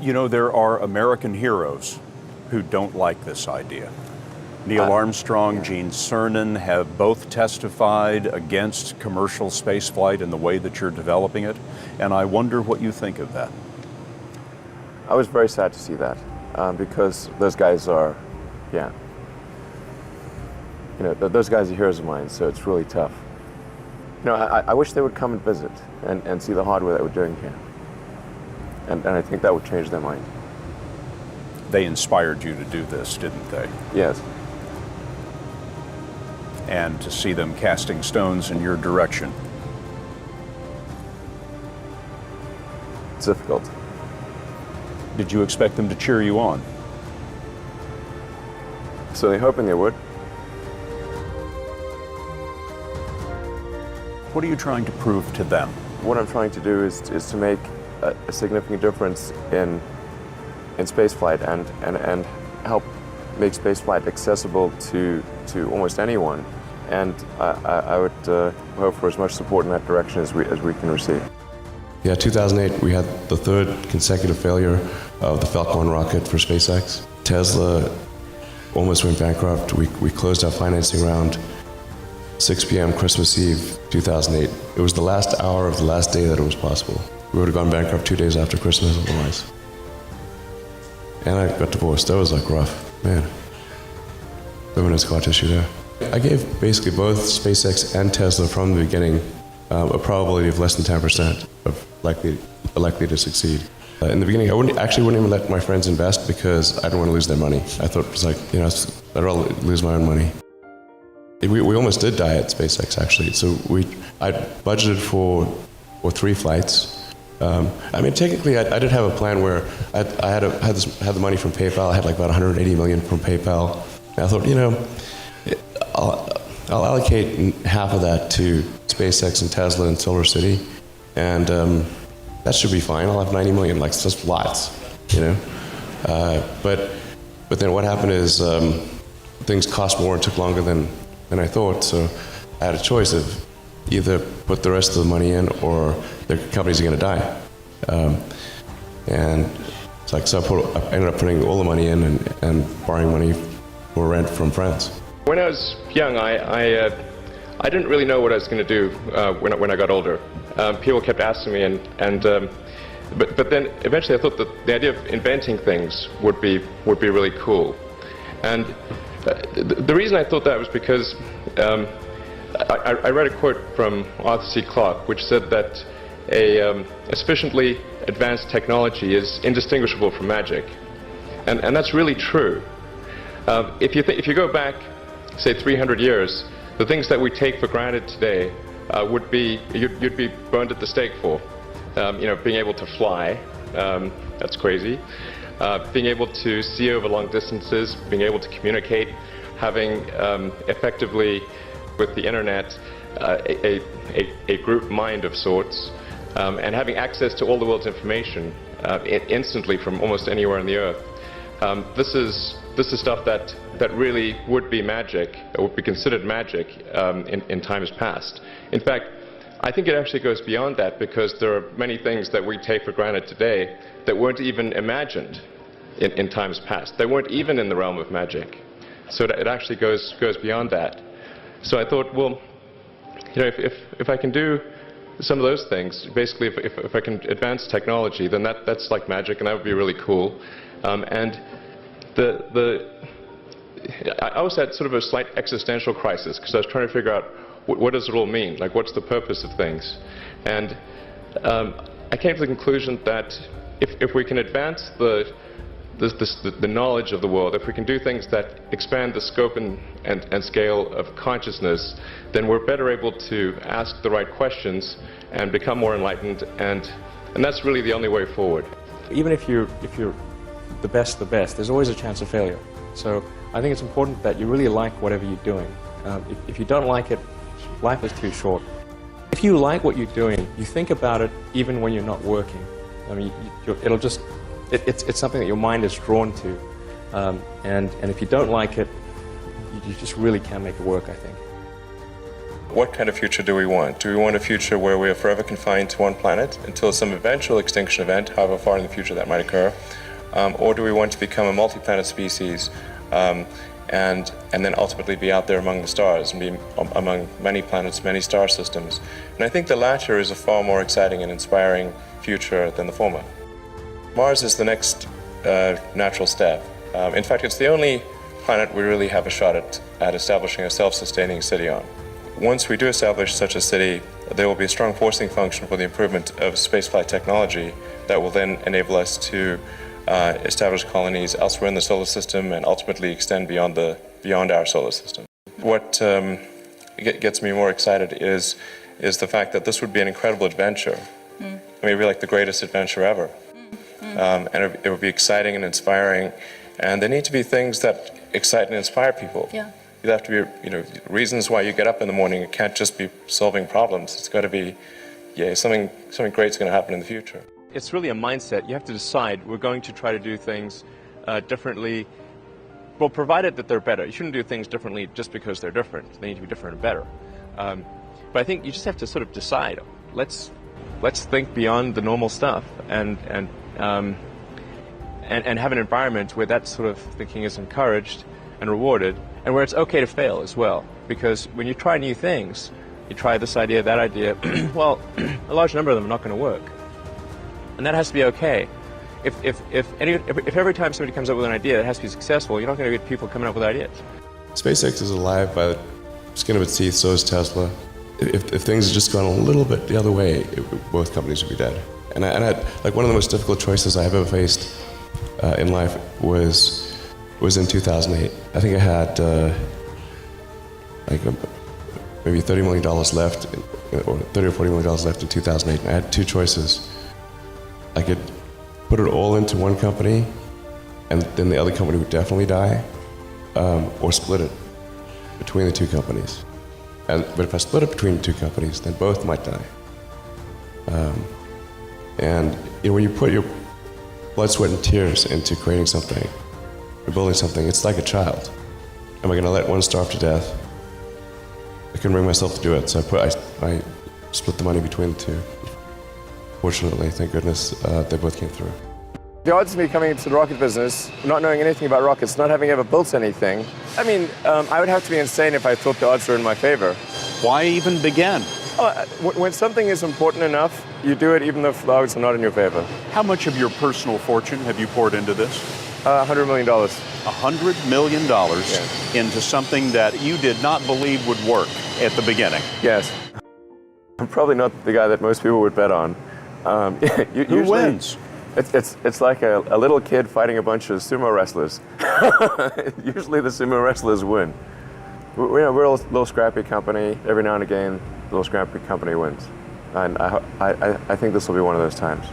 You know, there are American heroes who don't like this idea. Neil Armstrong, Gene Cernan have both testified against commercial spaceflight in the way that you're developing it, and I wonder what you think of that. I was very sad to see that, because those guys are, those guys are heroes of mine, so it's really tough. I wish they would come and visit and see the hardware that we're doing here. And I think that would change their mind. They inspired you to do this, didn't they? Yes. And to see them casting stones in your direction. It's difficult. Did you expect them to cheer you on? So they're hoping they would. What are you trying to prove to them? What I'm trying to do is to make a significant difference in spaceflight and help make spaceflight accessible to almost anyone. And I would hope for as much support in that direction as we can receive. Yeah, 2008, we had the third consecutive failure of the Falcon 9 rocket for SpaceX. Tesla almost went bankrupt. We closed our financing round 6 p.m. Christmas Eve, 2008. It was the last hour of the last day that it was possible. We would have gone bankrupt 2 days after Christmas otherwise. And I got divorced. That was like rough, man. Living in scar tissue there. I gave basically both SpaceX and Tesla from the beginning a probability of less than 10% of likely to succeed. In the beginning, I wouldn't even let my friends invest because I didn't want to lose their money. I thought it was like, I'd rather lose my own money. We almost did die at SpaceX actually. So I budgeted for 3 flights. Technically, I did have a plan where I had the money from PayPal. I had like about 180 million from PayPal. And I thought, I'll allocate half of that to SpaceX and Tesla and Silver City, and that should be fine. I'll have 90 million, like just lots, But then what happened is things cost more and took longer than I thought. So I had a choice of either put the rest of the money in or the companies are going to die. And it's like, so I ended up putting all the money in and borrowing money for rent from friends. When I was young, I didn't really know what I was going to do when I got older. People kept asking me, but then eventually I thought that the idea of inventing things would be really cool. And the reason I thought that was because I read a quote from Arthur C. Clarke, which said that a sufficiently advanced technology is indistinguishable from magic, and that's really true. If you go back, say 300 years, the things that we take for granted today would be you'd be burned at the stake for. Being able to fly, that's crazy. Being able to see over long distances, being able to communicate, having effectively with the internet a group mind of sorts, and having access to all the world's information instantly from almost anywhere on the earth. This is stuff that really would be magic, or would be considered magic in times past. In fact, I think it actually goes beyond that, because there are many things that we take for granted today that weren't even imagined in times past. They weren't even in the realm of magic. So it actually goes beyond that. So I thought, well, if I can do some of those things, basically if I can advance technology, then that's like magic, and that would be really cool. I also had sort of a slight existential crisis, because I was trying to figure out what does it all mean? Like, what's the purpose of things? And I came to the conclusion that if we can advance the knowledge of the world, if we can do things that expand the scope and scale of consciousness, then we're better able to ask the right questions and become more enlightened, and that's really the only way forward. Even if you're the best, there's always a chance of failure. So I think it's important that you really like whatever you're doing. If you don't like it, life is too short. If you like what you're doing, you think about it even when you're not working. I mean, it's something that your mind is drawn to. And if you don't like it, you just really can't make it work, I think. What kind of future do we want? Do we want a future where we are forever confined to one planet until some eventual extinction event, however far in the future that might occur? Or do we want to become a multi-planet species and then ultimately be out there among the stars and be among many planets, many star systems? And I think the latter is a far more exciting and inspiring future than the former. Mars is the next natural step. In fact, it's the only planet we really have a shot at establishing a self-sustaining city on. Once we do establish such a city, there will be a strong forcing function for the improvement of spaceflight technology that will then enable us to establish colonies elsewhere in the solar system and ultimately extend beyond our solar system. What gets me more excited is the fact that this would be an incredible adventure. I mean, it would be like the greatest adventure ever. And it would be exciting and inspiring. And there need to be things that excite and inspire people. Yeah. There have to be, reasons why you get up in the morning. It can't just be solving problems. It's got to be, something great's going to happen in the future. It's really a mindset. You have to decide, we're going to try to do things differently, well, provided that they're better. You shouldn't do things differently just because they're different. They need to be different and better. But I think you just have to sort of decide, let's think beyond the normal stuff and have an environment where that sort of thinking is encouraged and rewarded, and where it's okay to fail as well. Because when you try new things, you try this idea, that idea, well, a large number of them are not going to work. And that has to be okay. If every time somebody comes up with an idea that has to be successful, you're not going to get people coming up with ideas. SpaceX is alive by the skin of its teeth, so is Tesla. If things had just gone a little bit the other way, both companies would be dead. And I had, like, one of the most difficult choices I have ever faced in life was in 2008. I think I had maybe $30 million left, or $30 or $40 million left in 2008. And I had two choices. I could put it all into one company, and then the other company would definitely die, or split it between the two companies. But if I split it between the two companies, then both might die. And when you put your blood, sweat, and tears into creating something, or building something, it's like a child. Am I going to let one starve to death? I couldn't bring myself to do it, so I split the money between the two. Fortunately, thank goodness, they both came through. The odds of me coming into the rocket business, not knowing anything about rockets, not having ever built anything, I mean, I would have to be insane if I thought the odds were in my favor. Why even begin? When something is important enough, you do it even if the odds are not in your favor. How much of your personal fortune have you poured into this? $100 million. $100 million into something that you did not believe would work at the beginning. Yes. I'm probably not the guy that most people would bet on. Who wins? It's like a little kid fighting a bunch of sumo wrestlers. Usually the sumo wrestlers win. We're a little scrappy company. Every now and again, a little scrappy company wins. And I think this will be one of those times.